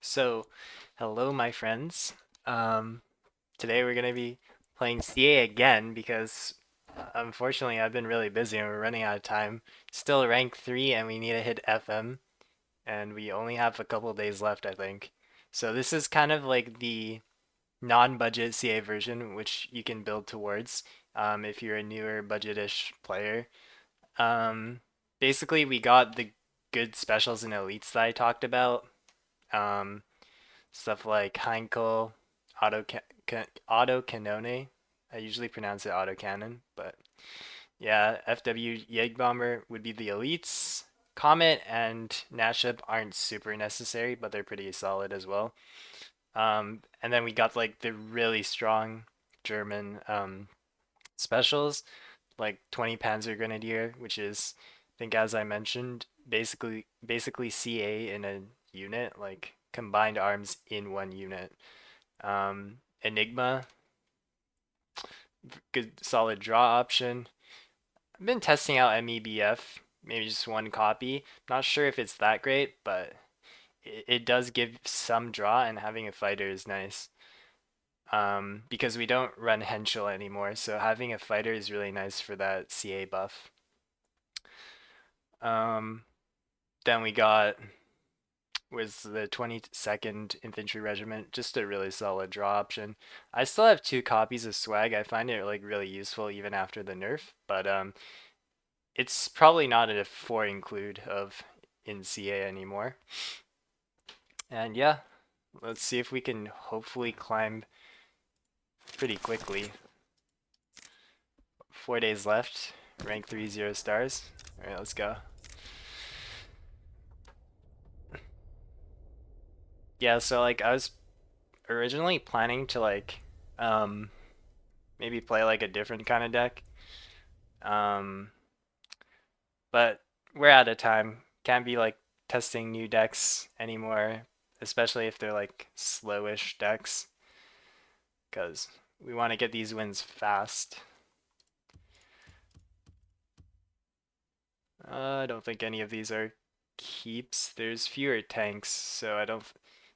So, hello, my friends. Um, Today we're gonna be playing CA again because unfortunately I've been really busy and we're running out of time. Still rank 3 and we need to hit FM and we only have a couple days left, I think. So this is kind of like the non-budget CA version, which you can build towards if you're a newer budgetish player. Um, Basically, we got the good specials and elites that I talked about. Um, Stuff like Heinkel, auto auto canone. I usually pronounce it auto cannon, but yeah, FW Jägerbomber would be the elites. Comet and Naship aren't super necessary, but they're pretty solid as well. And then we got like the really strong German specials, like 20 Panzer Grenadier, which is, I think as I mentioned, basically CA in a unit, like combined arms in one unit. Enigma, good solid draw option. I've been testing out MEBF, maybe just one copy. Not sure if it's that great, but it does give some draw, and having a fighter is nice. Because we don't run Henschel anymore, so having a fighter is really nice for that CA buff. Um, then we got was the 22nd Infantry Regiment, just a really solid draw option. I still have two copies of Swag. I find it like really useful even after the nerf, but it's probably not a for include of in CA anymore. And yeah, let's see if we can hopefully climb pretty quickly. 4 days left. Rank 3 0 stars. All right, let's go. Yeah, so like I was originally planning to like um maybe play like a different kind of deck. Um but we're out of time. Can't be like testing new decks anymore, especially if they're like slowish decks, because we want to get these wins fast. I don't think any of these are keeps. There's fewer tanks, so I don't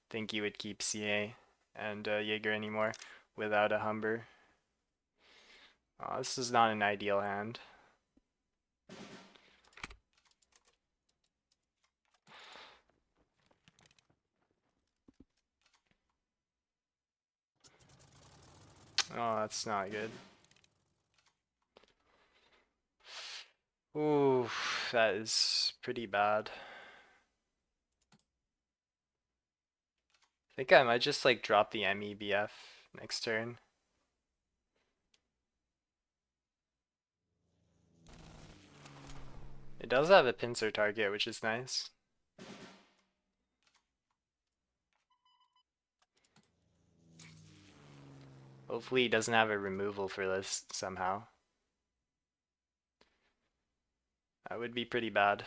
think you would keep CA and Jaeger anymore without a Humber. This is not an ideal hand. Oh, that's not good. Ooh, that is pretty bad. I think I might just like drop the MEBF next turn. It does have a pincer target, which is nice. Hopefully he doesn't have a removal for this somehow. That would be pretty bad.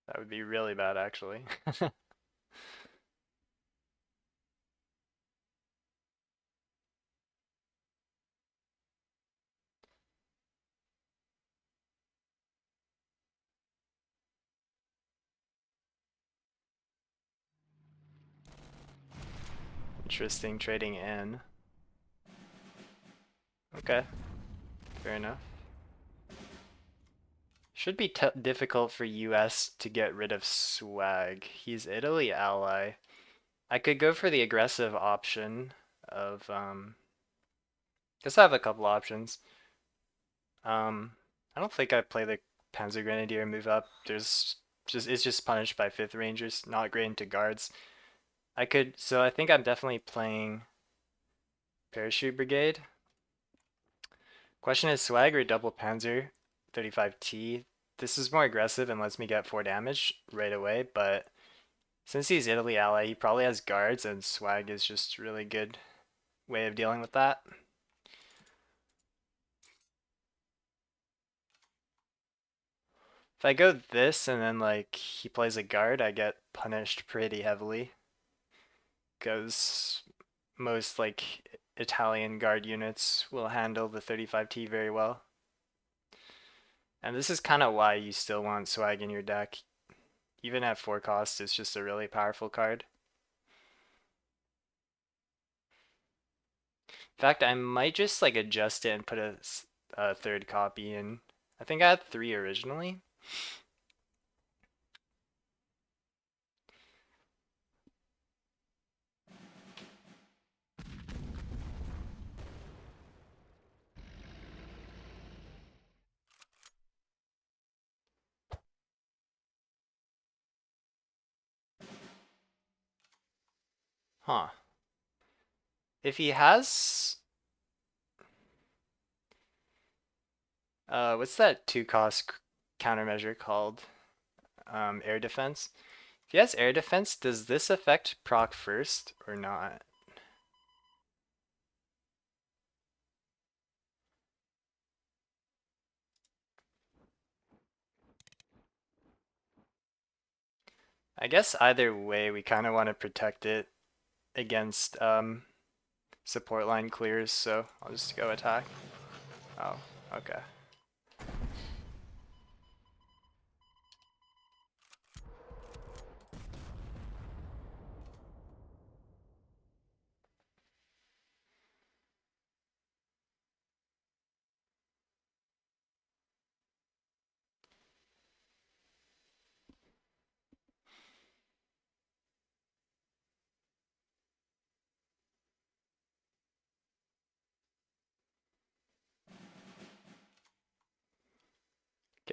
That would be really bad, actually. Interesting trading in. Okay, fair enough. Should be difficult for US to get rid of Swag. He's Italy ally. I could go for the aggressive option of guess I have a couple options. I don't think I play the Panzer Grenadier move up. There's just it's just punished by fifth rangers, not great into guards. I think I'm definitely playing Parachute Brigade. Question is Swag or double Panzer 35T. This is more aggressive and lets me get 4 damage right away, but since he's Italy ally, he probably has guards and Swag is just really good way of dealing with that. If I go this and then like he plays a guard, I get punished pretty heavily because most like Italian guard units will handle the 35T very well. And this is kind of why you still want Swag in your deck. Even at 4 cost, it's just a really powerful card. In fact, I might just like adjust it and put a third copy in. I think I had 3 originally. Huh. If he has, what's that 2 cost countermeasure called? Air defense. If he has air defense, does this affect proc first or not? I guess either way, we kind of want to protect it against support line clears, so I'll just go attack. Oh, okay.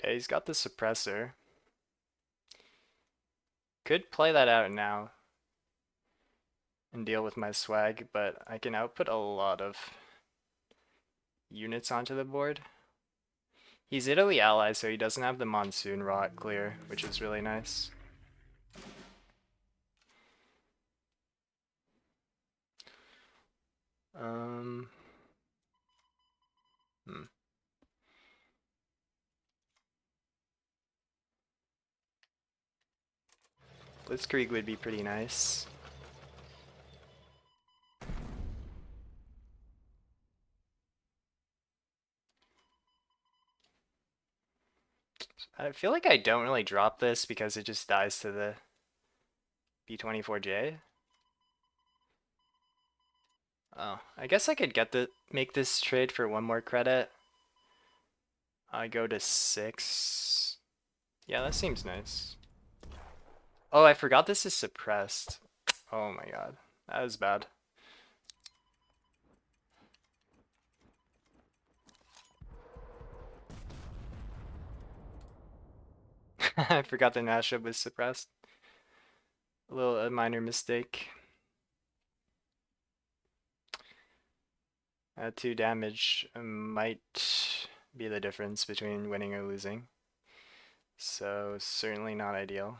Okay, he's got the suppressor. Could play that out now and deal with my swag, but I can output a lot of units onto the board. He's Italy ally, so he doesn't have the Monsoon Rot clear, which is really nice. Um, hmm. Blitzkrieg would be pretty nice. I feel like I don't really drop this because it just dies to the B24J. Oh, I guess I could make this trade for 1 more credit. I go to 6. Yeah, that seems nice. Oh, I forgot this is suppressed. Oh my god. That was bad. I forgot the Nashub was suppressed. A minor mistake. 2 damage might be the difference between winning or losing. So certainly not ideal.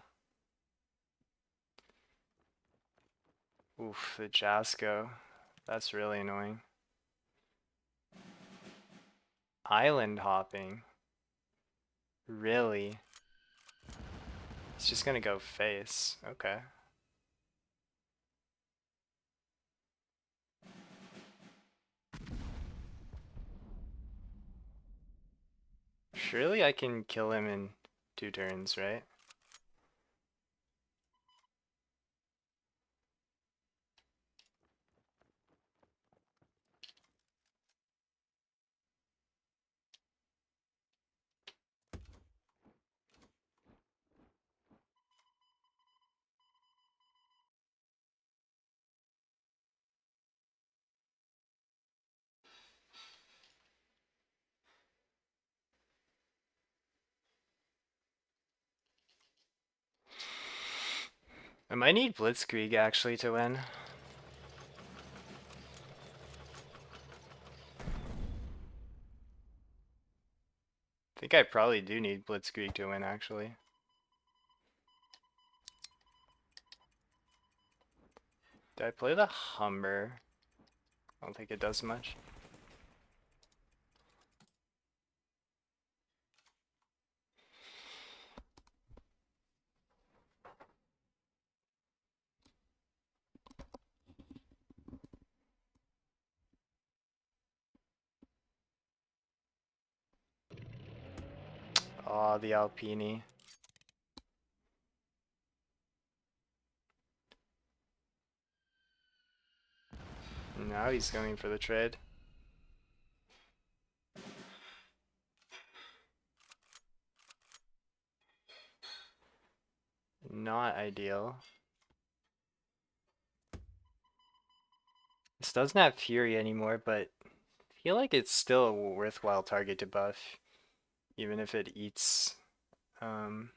Oof, the Jasko. That's really annoying. Island hopping. Really? It's just gonna go face. Okay. Surely I can kill him in 2 turns, right? I might need Blitzkrieg actually to win. I think I probably do need Blitzkrieg to win actually. Did I play the Humber? I don't think it does much. Oh, the Alpini. Now he's going for the trade. Not ideal. This doesn't have Fury anymore, but I feel like it's still a worthwhile target to buff, even if it eats um,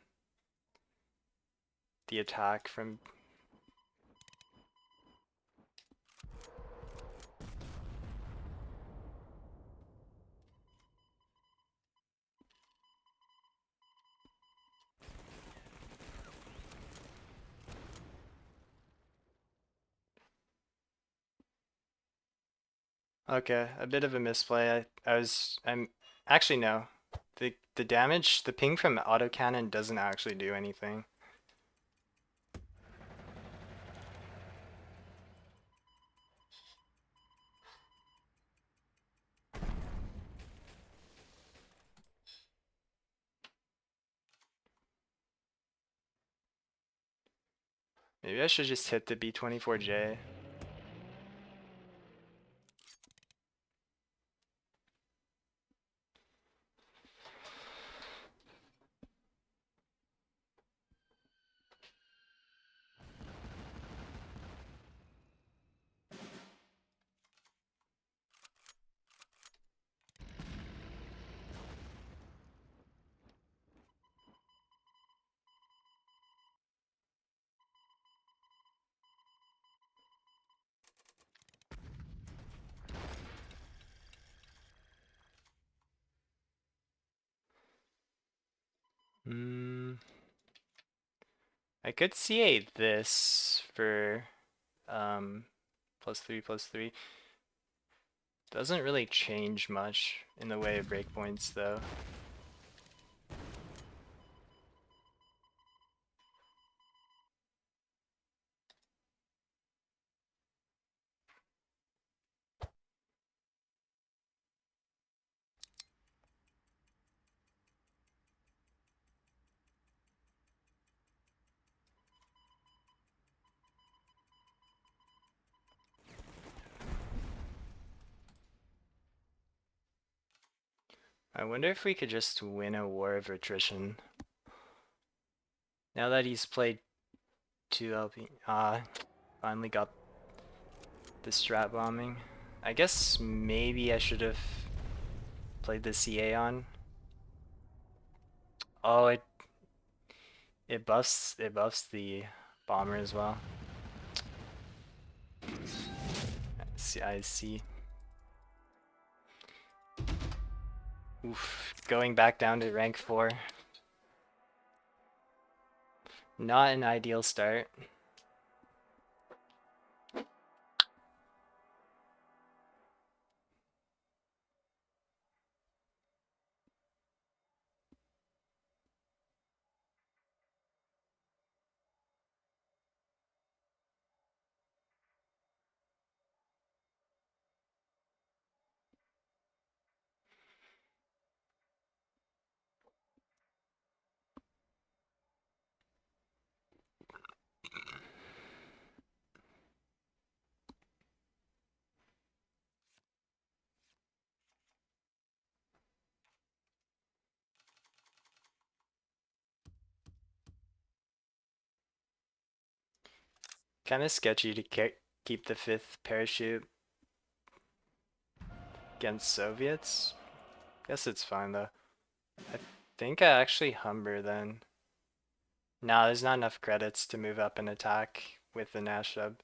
the attack from. Okay, a bit of a misplay. I'm actually no. The damage, the ping from autocannon doesn't actually do anything. Maybe I should just hit the B24J. Hmm. I could CA this for um +3/+3. Doesn't really change much in the way of breakpoints though. I wonder if we could just win a war of attrition. Now that he's played 2 LP, finally got the strat bombing. I guess maybe I should have played the CA on. Oh, it buffs the bomber as well. I see. Oof, going back down to rank 4. Not an ideal start. Kind of sketchy to keep the 5th parachute against Soviets. Guess it's fine though. I think I actually Humber then. Nah, there's not enough credits to move up and attack with the Nashub.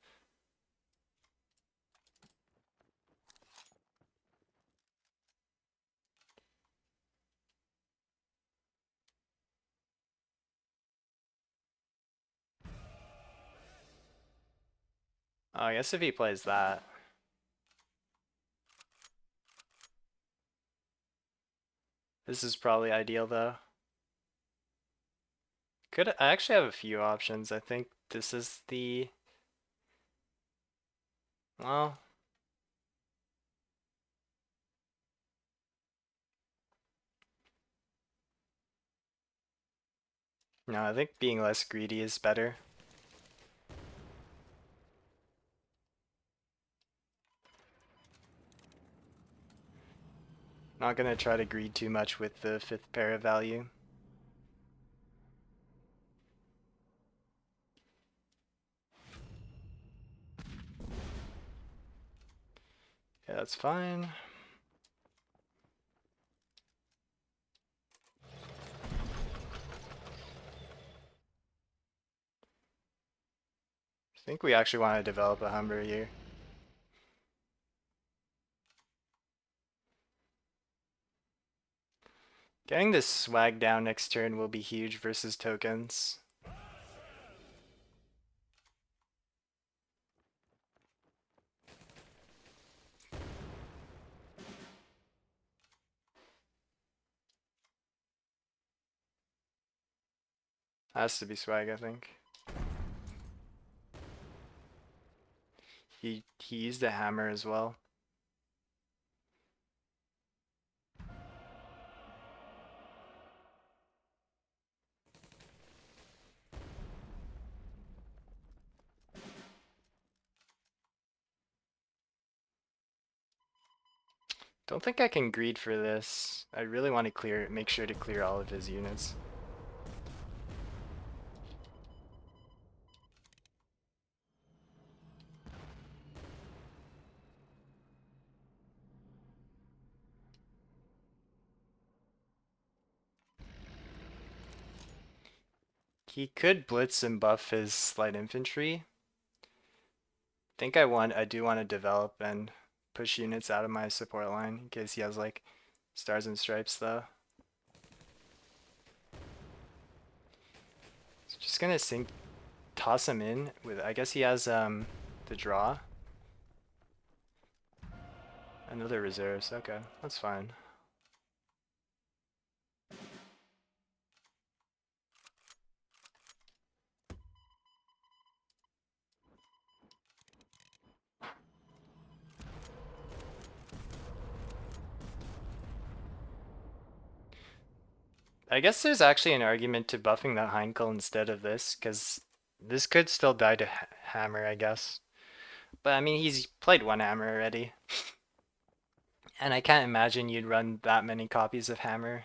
Oh, I guess if he plays that. This is probably ideal though. I actually have a few options. I think this is the, well, No, I think being less greedy is better. Not gonna try to greed too much with the 5th para value. Yeah, that's fine. I think we actually want to develop a Humber here. Getting this swag down next turn will be huge versus tokens. Has to be swag, I think. He used a hammer as well. Don't think I can greed for this. I really want to make sure to clear all of his units. He could blitz and buff his light infantry. I do want to develop and push units out of my support line in case he has like stars and stripes though. So just gonna toss him in with, I guess he has the draw. Another reserves, okay, that's fine. I guess there's actually an argument to buffing the Heinkel instead of this, because this could still die to hammer, I guess. But I mean, he's played one hammer already. And I can't imagine you'd run that many copies of hammer.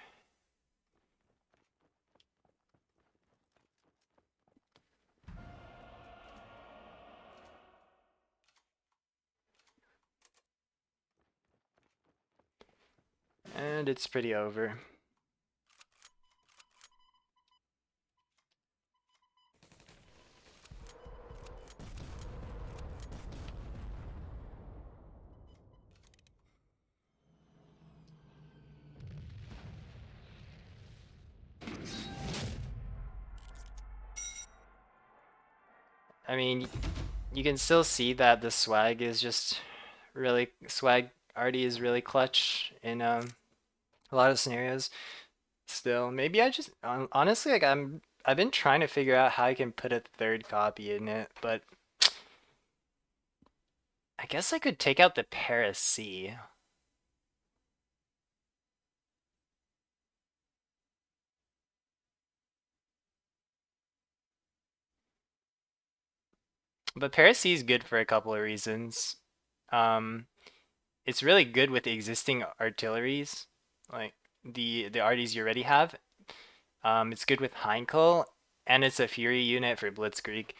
And it's pretty over. I mean, you can still see that the swag is just swag already is really clutch in a lot of scenarios. Still, maybe I just honestly like I've been trying to figure out how I can put a third copy in it, but I guess I could take out the Paris C. But Paris C is good for a couple of reasons. Um, it's really good with existing artilleries, like the arties you already have. It's good with Heinkel, and it's a Fury unit for Blitzkrieg.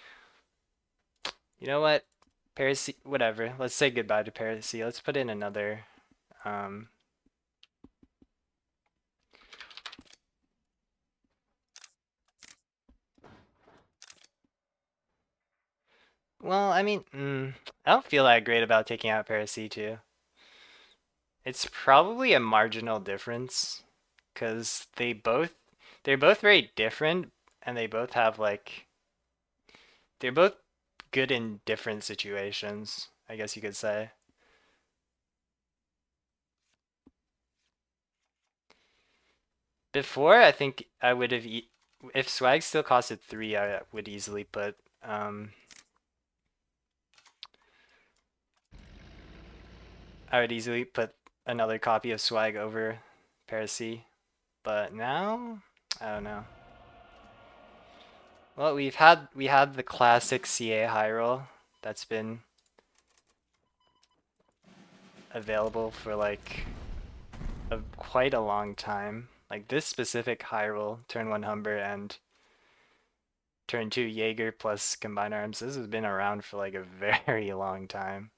You know what? Paris, whatever. Let's say goodbye to Paris. Let's put in another. Um, well, I mean, I don't feel that great about taking out Paris too. It's probably a marginal difference because they're both very different, and they both have like they're both good in different situations, I guess you could say. Before, I think I would have if swag still costed 3, I would easily put I would easily put another copy of swag over Paris, but now I don't know. Well, we had the classic CA high roll that's been available for like quite a long time. Like this specific high roll, turn one Humber and turn two Jaeger plus combined arms. This has been around for like a very long time.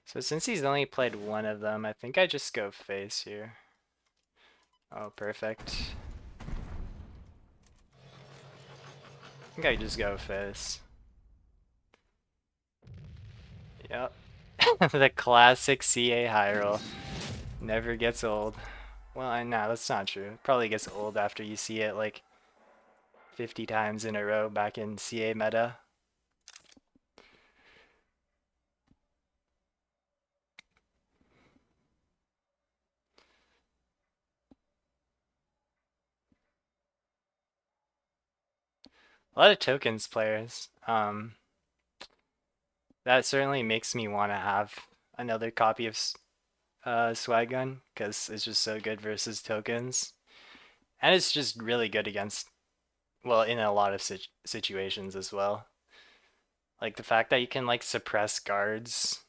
So since he's only played one of them, I think I just go face here. Oh, perfect. I think I just go face. Yep. The classic CA high roll. Never gets old. Well, no, that's not true. It probably gets old after you see it like 50 times in a row back in CA meta. A lot of tokens players. That certainly makes me want to have another copy of Swag Gun because it's just so good versus tokens. And it's just really good against, well, in a lot of situations as well. Like the fact that you can like suppress guards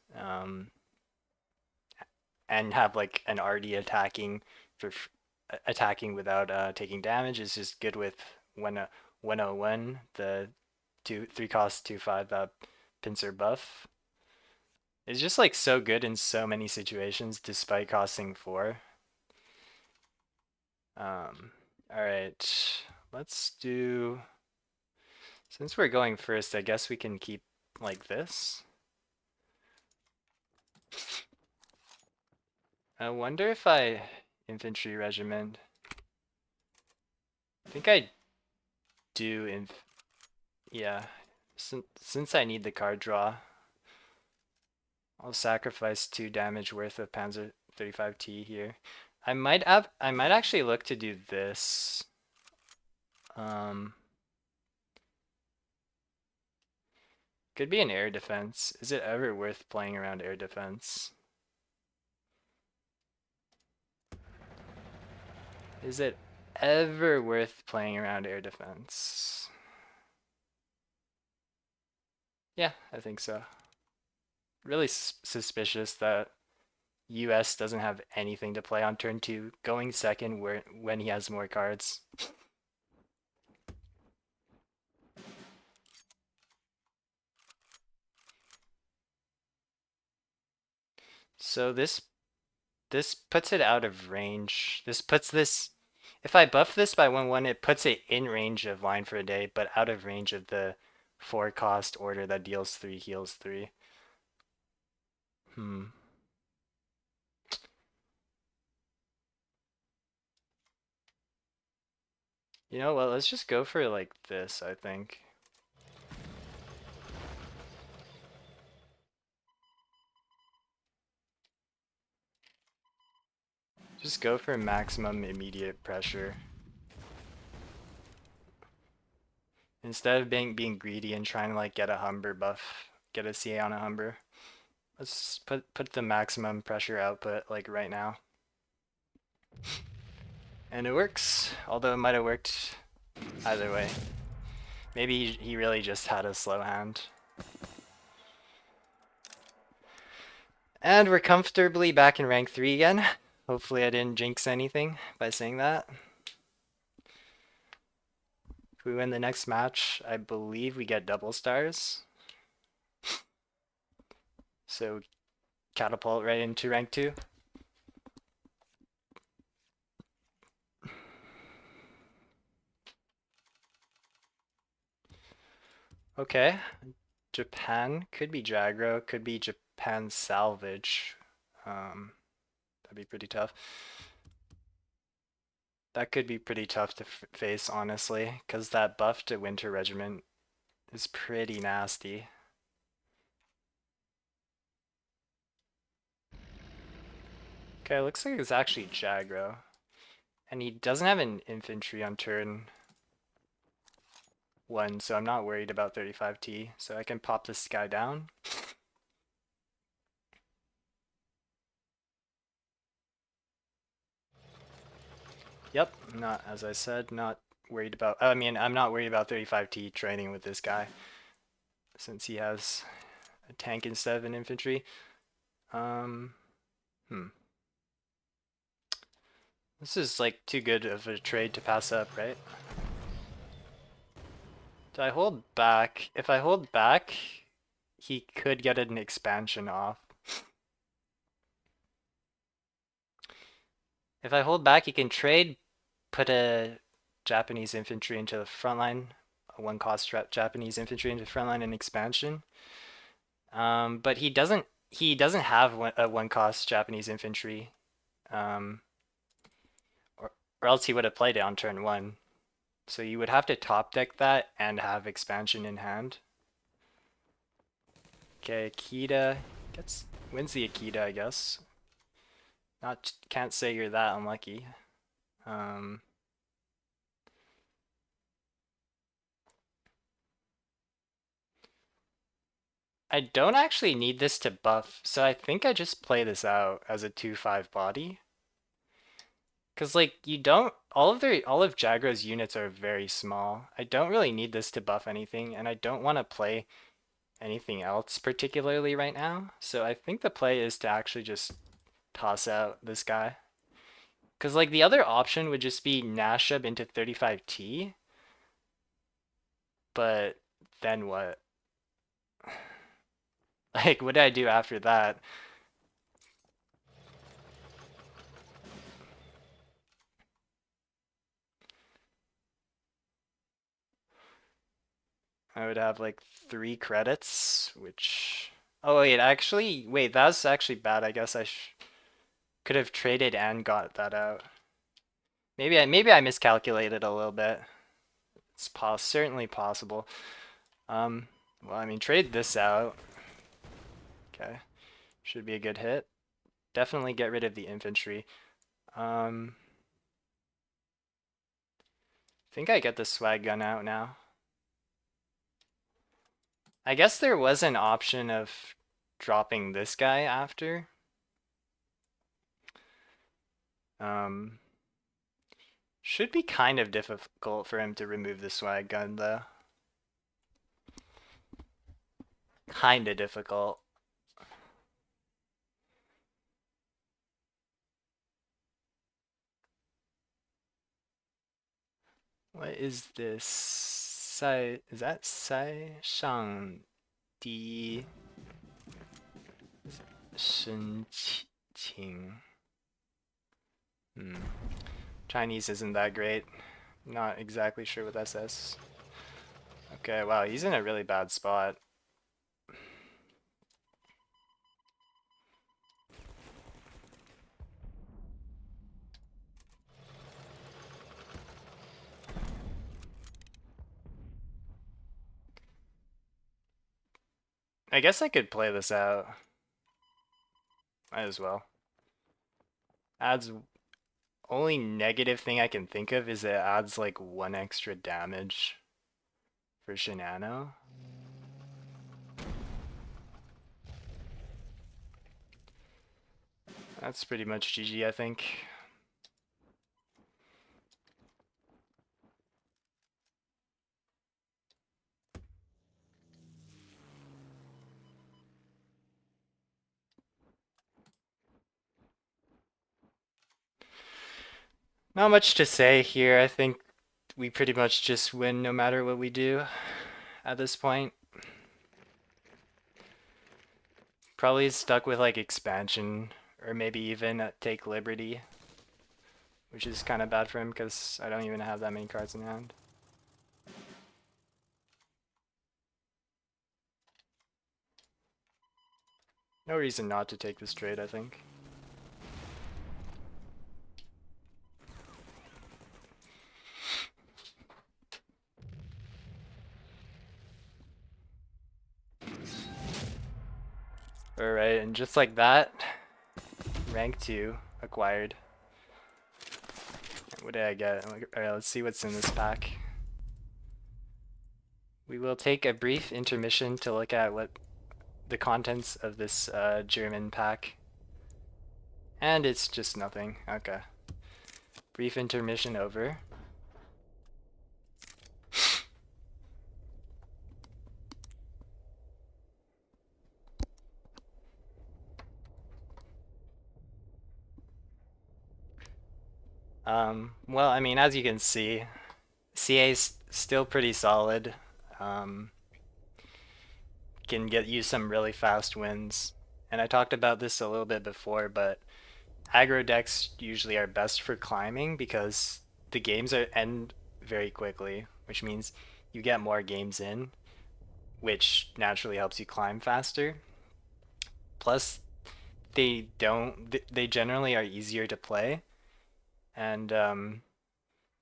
and have like an RD for attacking without taking damage is just good with 101, the 3 cost 2/5 pincer buff. It's just like so good in so many situations despite costing 4. Um, all right, let's do. Since we're going first, I guess we can keep like this. I wonder if I infantry regiment. I think I do in yeah. Since I need the card draw, I'll sacrifice 2 damage worth of Panzer 35T here. I might actually look to do this. Um, could be an air defense. Is it ever worth playing around air defense? Is it ever worth playing around air defense? Yeah, I think so. Really suspicious that US doesn't have anything to play on turn 2, going second when he has more cards. So this puts it out of range. This puts this, if I buff this by 1/1, it puts it in range of Line for a Day, but out of range of the 4 cost order that deals 3, heals 3. Hmm. You know what, let's just go for like this, I think. Just go for maximum immediate pressure. Instead of being greedy and trying to like get a Humber buff, get a CA on a Humber. Let's put the maximum pressure output like right now. And it works, although it might have worked either way. Maybe he really just had a slow hand. And we're comfortably back in rank 3 again. Hopefully I didn't jinx anything by saying that. If we win the next match, I believe we get double stars. So catapult right into rank 2. Okay, Japan could be Jagro, could be Japan salvage. That'd be pretty tough. That could be pretty tough to face, honestly, because that buff to Winter Regiment is pretty nasty. Okay, looks like it's actually Jagro. And he doesn't have an infantry on turn 1, so I'm not worried about 35T. So I can pop this guy down. Yep, not, as I said, not worried about, I mean, I'm not worried about 35T training with this guy since he has a tank instead of an infantry. Um, hmm. This is like too good of a trade to pass up, right? Do I hold back? If I hold back, he could get an expansion off. If I hold back, he can trade, put a Japanese infantry into the front line, a one cost Japanese infantry into the front line and expansion. But he doesn't have a one cost Japanese infantry. Um, or else he would have played it on turn one. So you would have to top deck that and have expansion in hand. Okay, Akita wins the Akita, I guess. Not can't say you're that unlucky. Um, I don't actually need this to buff, so I think I just play this out as a 2/5 body. Cause like you don't all of Jagro's units are very small. I don't really need this to buff anything, and I don't want to play anything else particularly right now. So I think the play is to actually just toss out this guy. Cause like the other option would just be Nashub into 35T, but then what? Like what do I do after that? I would have like 3 credits, which oh wait, that's actually bad. I guess could have traded and got that out. Maybe I miscalculated a little bit. It's certainly possible. Um, well, I mean, trade this out. Okay, should be a good hit. Definitely get rid of the infantry. I think I get the swag gun out now. I guess there was an option of dropping this guy after. Um, should be kind of difficult for him to remove the swag gun though. Kinda difficult. What is this? Is that Sai Shang Di Shen Qing? Hmm. Chinese isn't that great. Not exactly sure what that says. Okay, wow, he's in a really bad spot. I guess I could play this out. Might as well. Adds only negative thing I can think of is it adds like 1 extra damage for Shinano. That's pretty much GG, I think. Not much to say here. I think we pretty much just win no matter what we do at this point. Probably stuck with like expansion or maybe even take Liberty, which is kind of bad for him because I don't even have that many cards in hand. No reason not to take this trade, I think. Alright, and just like that, rank 2 acquired. What did I get? Alright, let's see what's in this pack. We will take a brief intermission to look at what the contents of this German pack. And it's just nothing. Okay. Brief intermission over. Well, I mean, as you can see, CA's still pretty solid. Um, can get you some really fast wins. And I talked about this a little bit before, but aggro decks usually are best for climbing because the games end very quickly, which means you get more games in, which naturally helps you climb faster. Plus, they generally are easier to play, and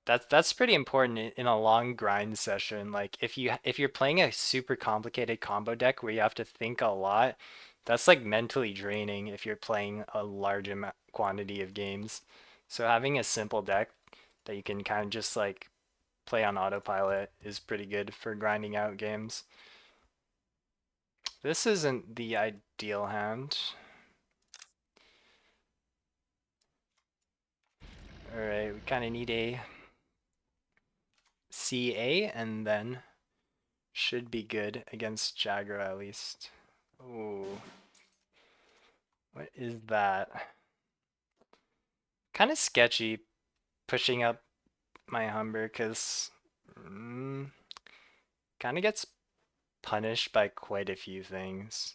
that's pretty important in a long grind session. Like if you're playing a super complicated combo deck where you have to think a lot, that's like mentally draining if you're playing a large amount quantity of games. So having a simple deck that you can kind of just like play on autopilot is pretty good for grinding out games. This isn't the ideal hand. All right, we kind of need a CA and then should be good against Jagro at least. Ooh, what is that? Kind of sketchy pushing up my Humber because kind of gets punished by quite a few things.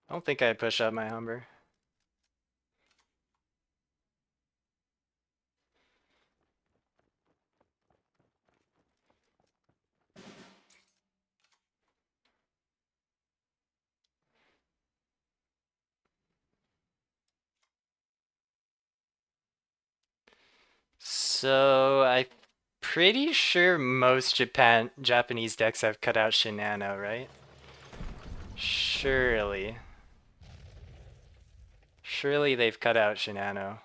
I don't think I'd push up my Humber. So I'm pretty sure most Japanese decks have cut out Shinano, right? Surely. Surely they've cut out Shinano.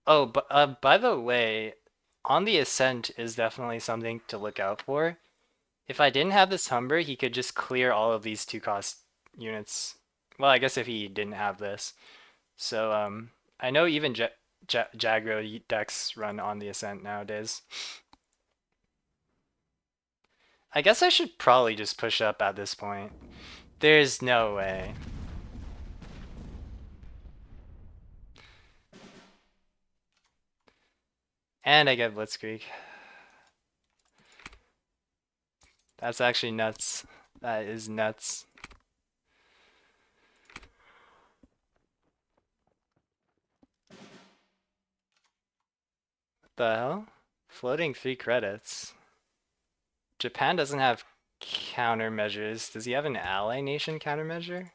Oh, but by the way, On the Ascent is definitely something to look out for. If I didn't have this Humber, he could just clear all of these 2-cost units. Well, I guess if he didn't have this. So, I know even Jagro decks run On the Ascent nowadays. I guess I should probably just push up at this point. There's no way. And I get Blitzkrieg. That's actually nuts. That is nuts. What the hell? Floating 3 credits. Japan doesn't have countermeasures. Does he have an ally nation countermeasure?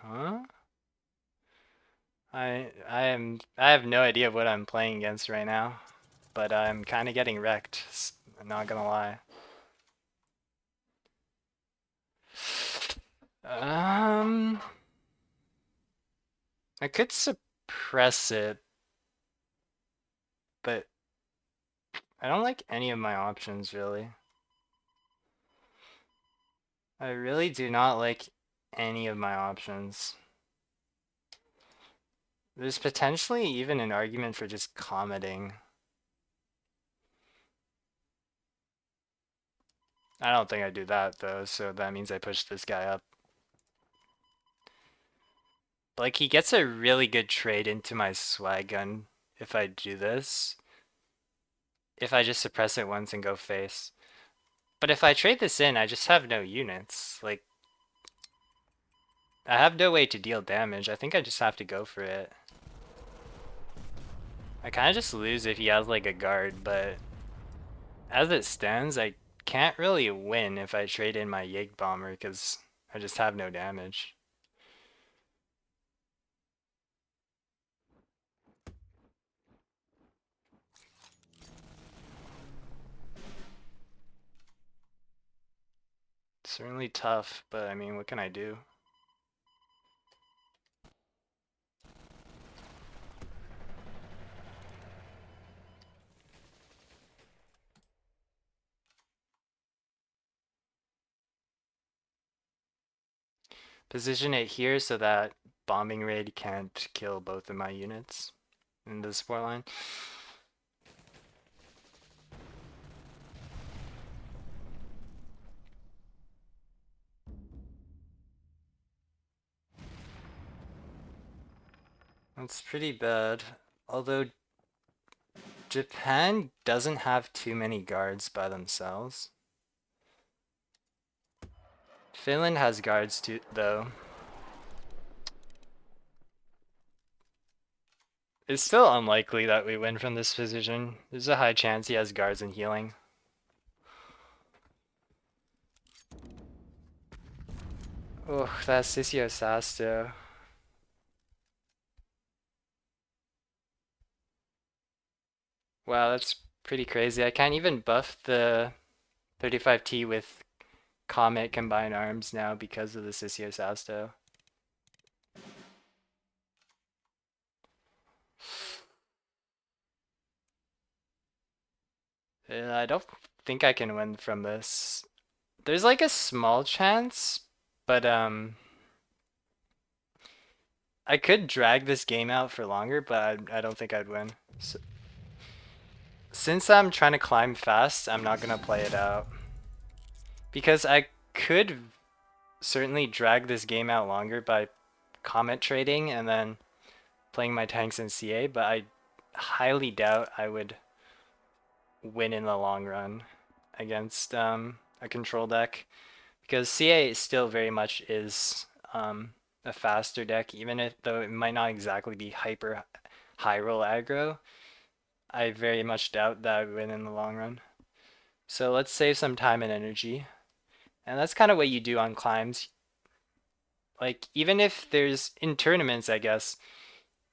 Huh? I have no idea what I'm playing against right now, but I'm kind of getting wrecked. I'm not gonna lie. Um, I could suppress it, but I don't like any of my options really. I really do not like any of my options. There's potentially even an argument for just commenting. I don't think I do that though, so that means I push this guy up. But, like, he gets a really good trade into my swag gun if I do this. If I just suppress it once and go face. But if I trade this in, I just have no units. Like, I have no way to deal damage. I think I just have to go for it. I kind of just lose if he has like a guard, but as it stands, I can't really win if I trade in my Yig Bomber because I just have no damage. Certainly tough, but I mean, what can I do? Position it here so that bombing raid can't kill both of my units in the support line. That's pretty bad. Although Japan doesn't have too many guards by themselves. Finland has guards too, though. It's still unlikely that we win from this position. There's a high chance he has guards and healing. Oh, that's Sissio Sasto. Wow, that's pretty crazy. I can't even buff the 35T with Comet combined arms now because of the Sissio Sasto. I don't think I can win from this. There's like a small chance, but I could drag this game out for longer, but I don't think I'd win. So, since I'm trying to climb fast, I'm not gonna play it out. Because I could certainly drag this game out longer by Comet trading and then playing my tanks in CA, but I highly doubt I would win in the long run against a control deck. Because CA still very much is a faster deck, even if though it might not exactly be hyper high roll aggro. I very much doubt that I would win in the long run. So let's save some time and energy. And that's kind of what you do on climbs. Like, even if there's, in tournaments, I guess,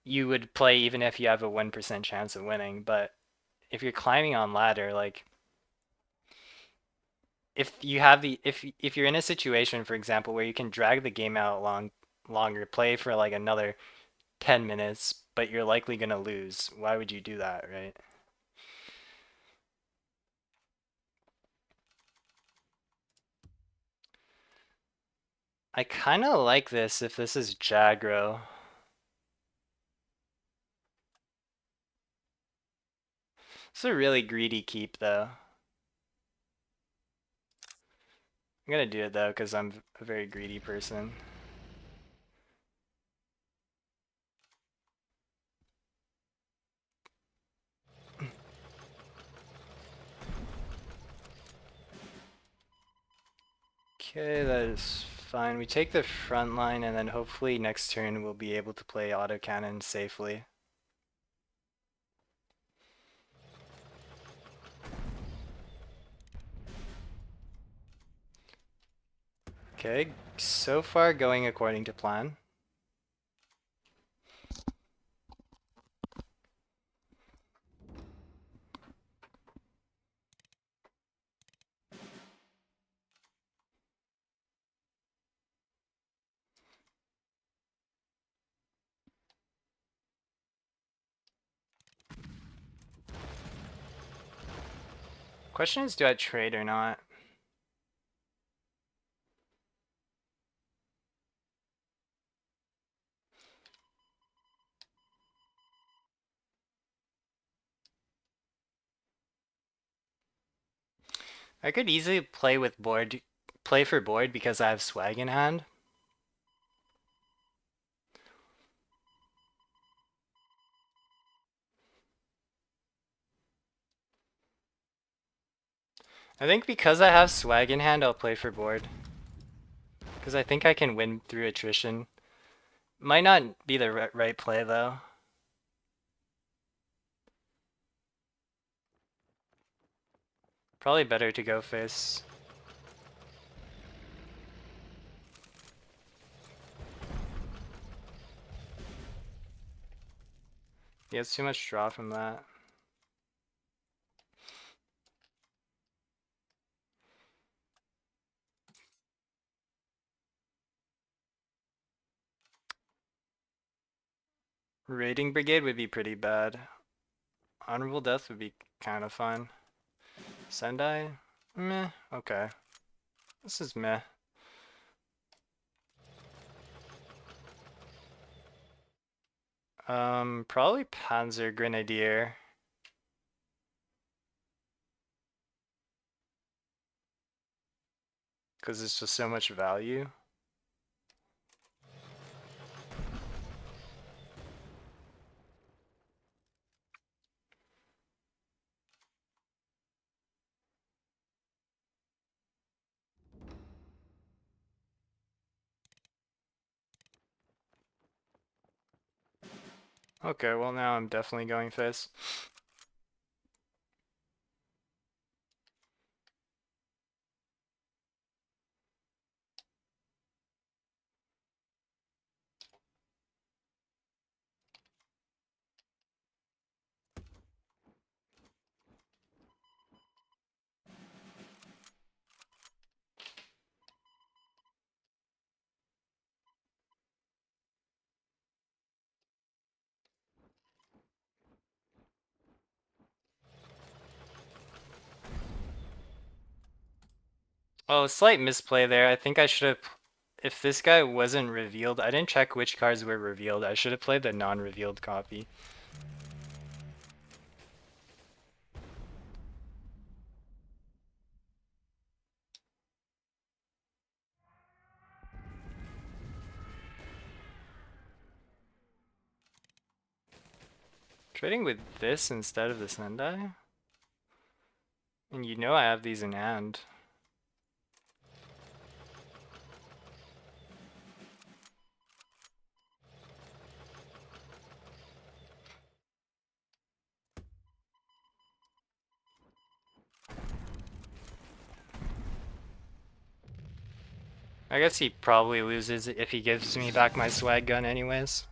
you would play even if you have a 1% chance of winning. But if you're climbing on ladder, like, if you're in a situation, for example, where you can drag the game out longer, play for like another 10 minutes, but you're likely gonna lose, why would you do that, right? I kind of like this if this is Jagro. It's a really greedy keep, though. I'm gonna do it, though, because I'm a very greedy person. Okay, that is fine. We take the front line, and then hopefully next turn we'll be able to play autocannon safely. Okay, so far going according to plan. Question is, do I trade or not? I could easily play for board because I have swag in hand. I think because I have swag in hand, I'll play for board. Because I think I can win through attrition. Might not be the right play though. Probably better to go face. He has too much draw from that. Raiding Brigade would be pretty bad. Honorable Death would be kind of fun. Sendai? Meh, okay. This is meh. Probably Panzer Grenadier. Because it's just so much value. Okay, well now I'm definitely going Fizz. Oh, slight misplay there. I think I should have. If this guy wasn't revealed, I didn't check which cards were revealed. I should have played the non-revealed copy. Trading with this instead of the Sendai? And you know I have these in hand. I guess he probably loses if he gives me back my swag gun anyways.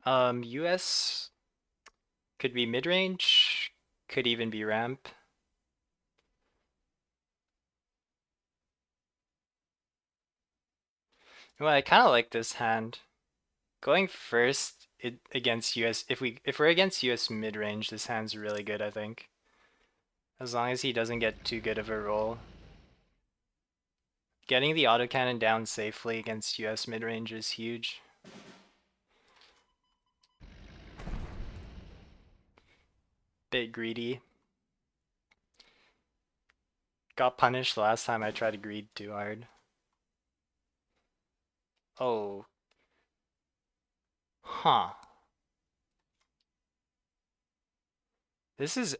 US could be mid-range, could even be ramp. Well, I kind of like this hand. Going first against US, if we're against US mid-range, this hand's really good, I think. As long as he doesn't get too good of a roll. Getting the autocannon down safely against US mid-range is huge. Bit greedy. Got punished last time I tried to greed too hard. Oh. Huh. This is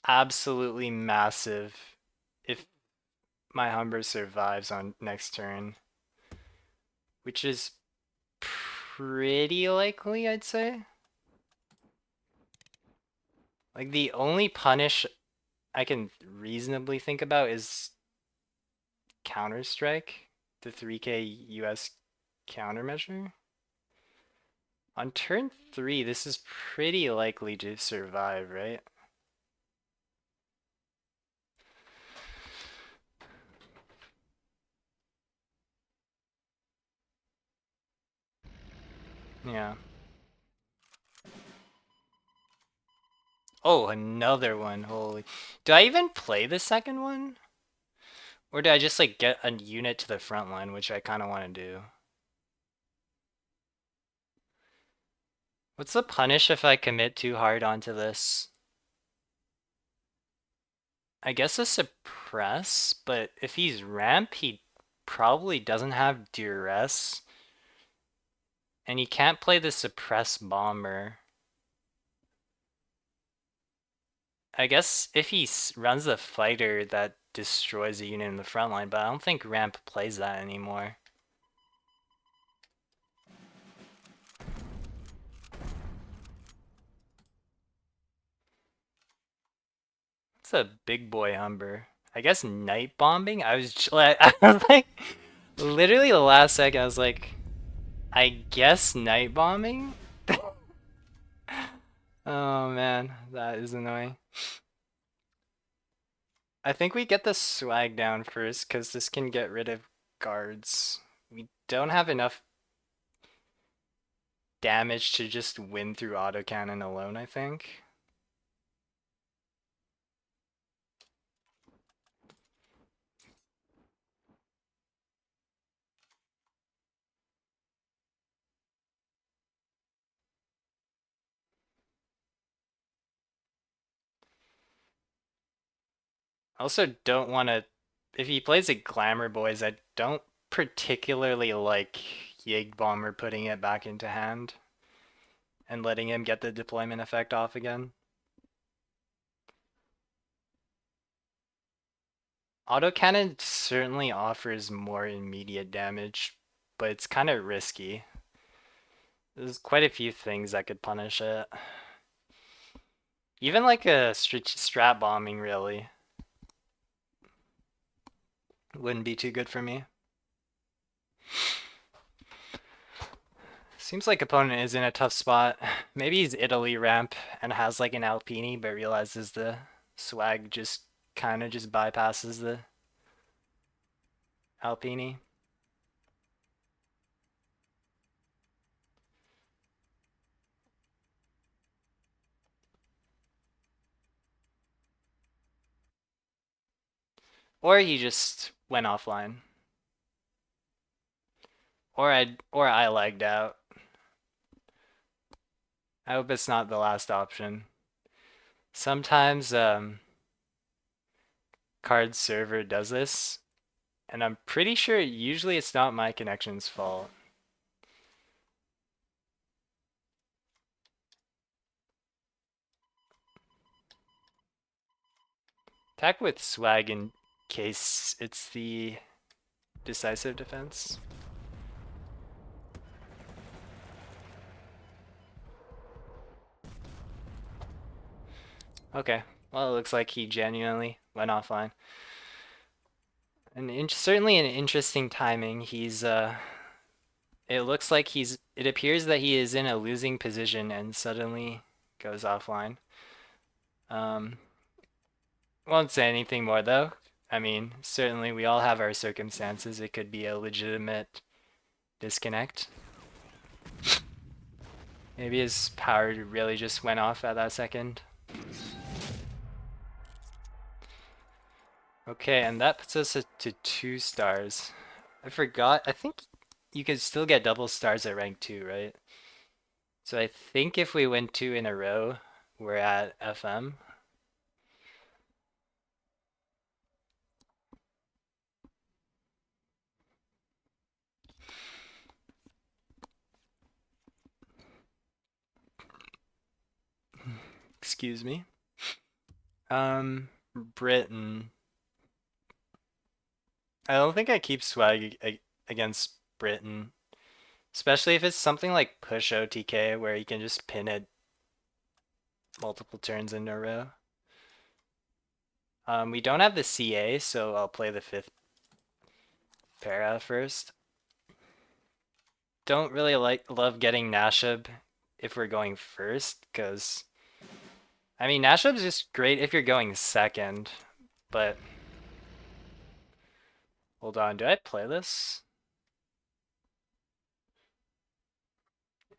absolutely massive if my Humber survives on next turn. Which is pretty likely, I'd say. Like, the only punish I can reasonably think about is Counter-Strike, the 3k US countermeasure. On turn 3, this is pretty likely to survive, right? Yeah. Oh, another one. Holy. Do I even play the second one? Or do I just like get a unit to the front line, which I kind of want to do? What's the punish if I commit too hard onto this? I guess a suppress, but if he's ramp, he probably doesn't have duress. And he can't play the suppress bomber. I guess if he runs the fighter, that destroys a unit in the front line, but I don't think ramp plays that anymore. It's a big boy Humber. I guess night bombing? I was like, literally the last second, I was like, I guess night bombing? Oh man, that is annoying. I think we get the swag down first, because this can get rid of guards. We don't have enough damage to just win through autocannon alone, I think. I also don't want to. If he plays a Glamour Boys, I don't particularly like Yig Bomber putting it back into hand and letting him get the deployment effect off again. Autocannon certainly offers more immediate damage, but it's kind of risky. There's quite a few things that could punish it. Even like a strat bombing, really, wouldn't be too good for me. Seems like opponent is in a tough spot. Maybe he's Italy ramp and has like an Alpini, but realizes the swag just kind of just bypasses the Alpini. Or he just went offline. Or I lagged out. I hope it's not the last option. Sometimes card server does this, and I'm pretty sure usually it's not my connection's fault. Attack with swag in case it's the decisive defense. Okay, well, it looks like he genuinely went offline. And certainly an interesting timing. It looks like it appears that he is in a losing position and suddenly goes offline. Um, won't say anything more though. I mean, certainly we all have our circumstances. It could be a legitimate disconnect. Maybe his power really just went off at that second. Okay, and that puts us to 2 stars. I forgot. I think you could still get double stars at rank 2, right? So I think if we win 2 in a row, we're at FM. Excuse me. Britain. I don't think I keep swag against Britain, especially if it's something like push OTK where you can just pin it multiple turns in a row. We don't have the CA, so I'll play the 5th para first. Don't really love getting Nashib if we're going first, because I mean Nashib's just great if you're going second, but hold on, do I play this?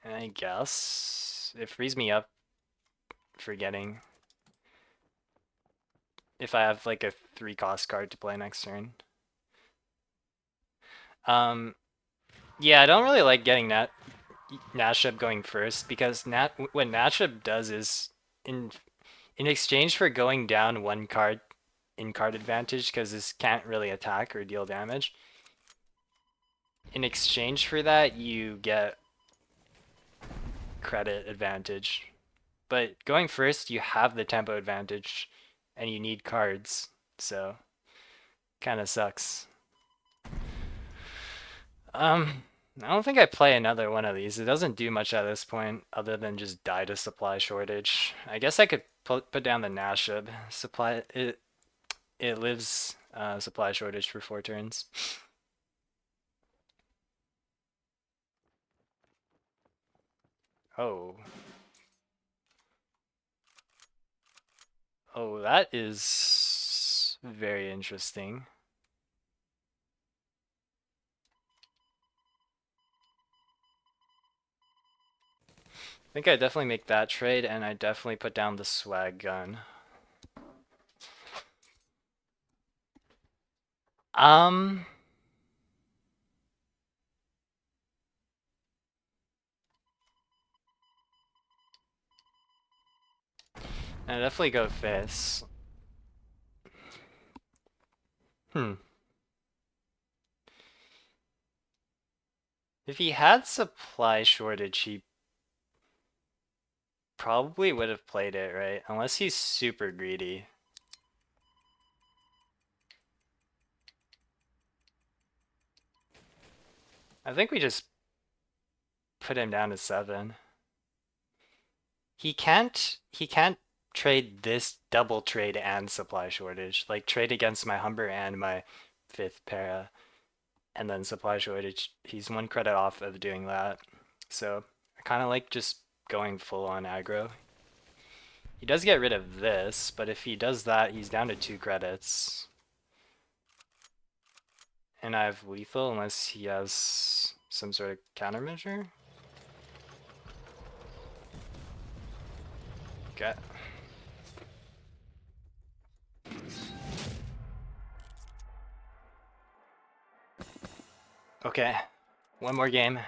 I guess it frees me up for getting if I have like a 3-cost card to play next turn. Yeah, I don't really like getting Nashib going first because what Nashib does is in exchange for going down 1 card in card advantage because this can't really attack or deal damage. In exchange for that, you get credit advantage. But going first, you have the tempo advantage and you need cards, so kind of sucks. I don't think I play another one of these. It doesn't do much at this point other than just die to supply shortage. I guess I could put down the Nashib. It lives supply shortage for 4 turns. Oh. Oh, that is very interesting. I think I definitely make that trade, and I definitely put down the swag gun. Um, I definitely go Fizz. Hmm. If he had supply shortage, he probably would have played it, right? Unless he's super greedy. I think we just put him down to 7. He can't trade this double trade and supply shortage. Like trade against my Humber and my 5th para and then supply shortage. He's 1 credit off of doing that. So I kind of like just going full on aggro. He does get rid of this, but if he does that, he's down to 2 credits. And I have lethal unless he has some sort of countermeasure. Okay. Okay. One more game.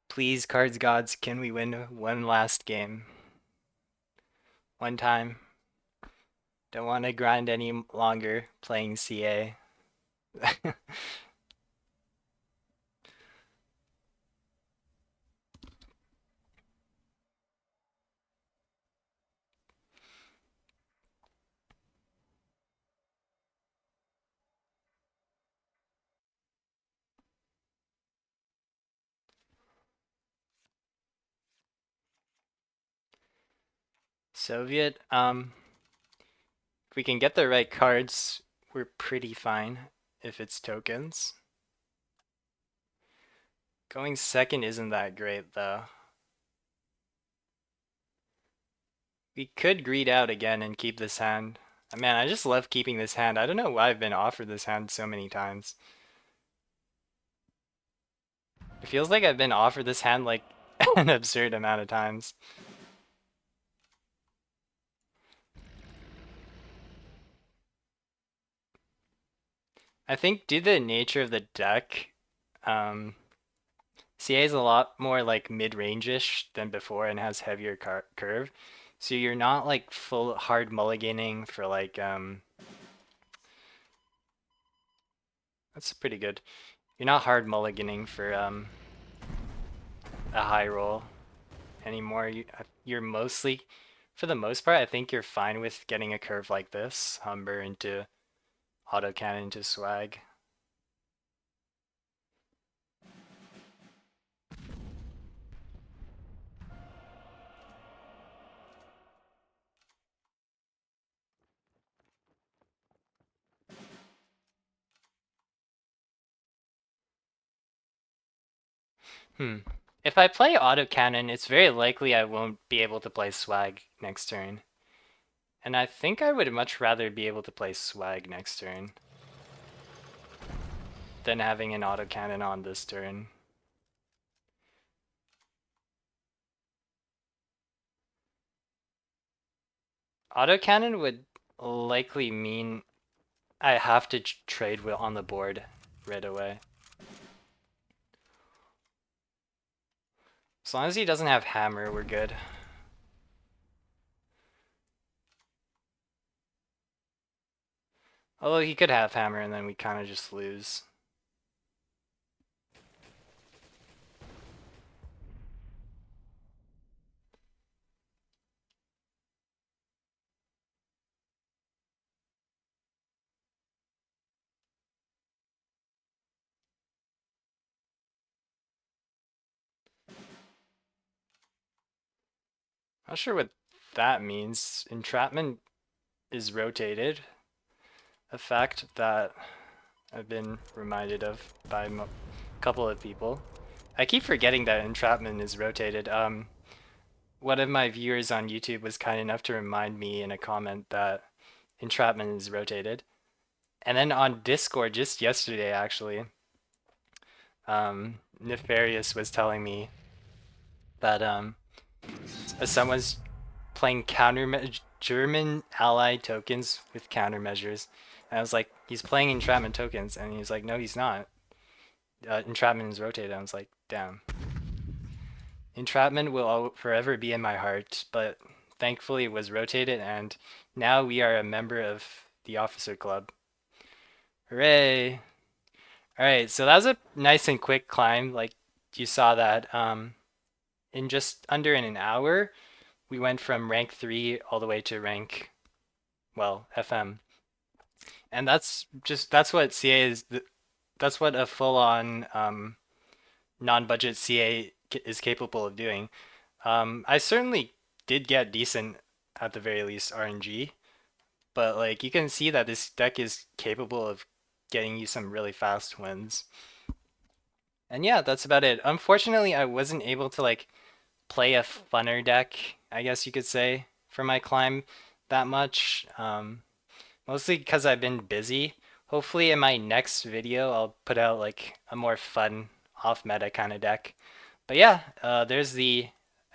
Please, cards gods, can we win one last game? One time. Don't want to grind any longer playing CA. Soviet, if we can get the right cards, we're pretty fine if it's tokens. Going second isn't that great though. We could greed out again and keep this hand. Man, I just love keeping this hand. I don't know why I've been offered this hand so many times. It feels like I've been offered this hand like an absurd amount of times. I think due to the nature of the deck, um, CA is a lot more like mid-range-ish than before and has heavier curve. So you're not like full hard mulliganing for like that's pretty good. You're not hard mulliganing for a high roll anymore. You're mostly, for the most part, I think you're fine with getting a curve like this, Humber into autocannon into swag. Hmm. If I play autocannon, it's very likely I won't be able to play swag next turn. And I think I would much rather be able to play swag next turn than having an autocannon on this turn. Autocannon would likely mean I have to trade on the board right away. As long as he doesn't have hammer, we're good. Although he could have hammer and then we kind of just lose. Not sure what that means entrapment is rotated, a fact that I've been reminded of by a couple of people. I keep forgetting that entrapment is rotated. One of my viewers on YouTube was kind enough to remind me in a comment that entrapment is rotated. And then on Discord just yesterday, actually, Nefarious was telling me that someone's playing German allied tokens with countermeasures. And I was like, he's playing entrapment tokens, and he's like, no, he's not. Entrapment is rotated. I was like, damn. Entrapment will forever be in my heart, but thankfully it was rotated, and now we are a member of the officer club. Hooray! All right, so that was a nice and quick climb. Like you saw that in just under an hour, we went from rank 3 all the way to rank, well, FM. And that's what CA is, that's what a full-on non-budget CA is capable of doing. I certainly did get decent, at the very least, RNG, but like you can see that this deck is capable of getting you some really fast wins. And yeah, that's about it. Unfortunately, I wasn't able to like play a funner deck, I guess you could say, for my climb that much. Mostly because I've been busy. Hopefully in my next video, I'll put out like a more fun off meta kind of deck. But yeah, there's the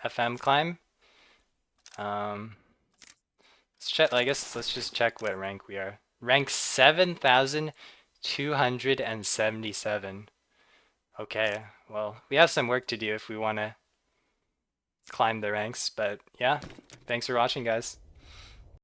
FM climb. Let's check. I guess let's just check what rank we are. Rank 7,277. Okay, well, we have some work to do if we want to climb the ranks, but yeah, thanks for watching, guys.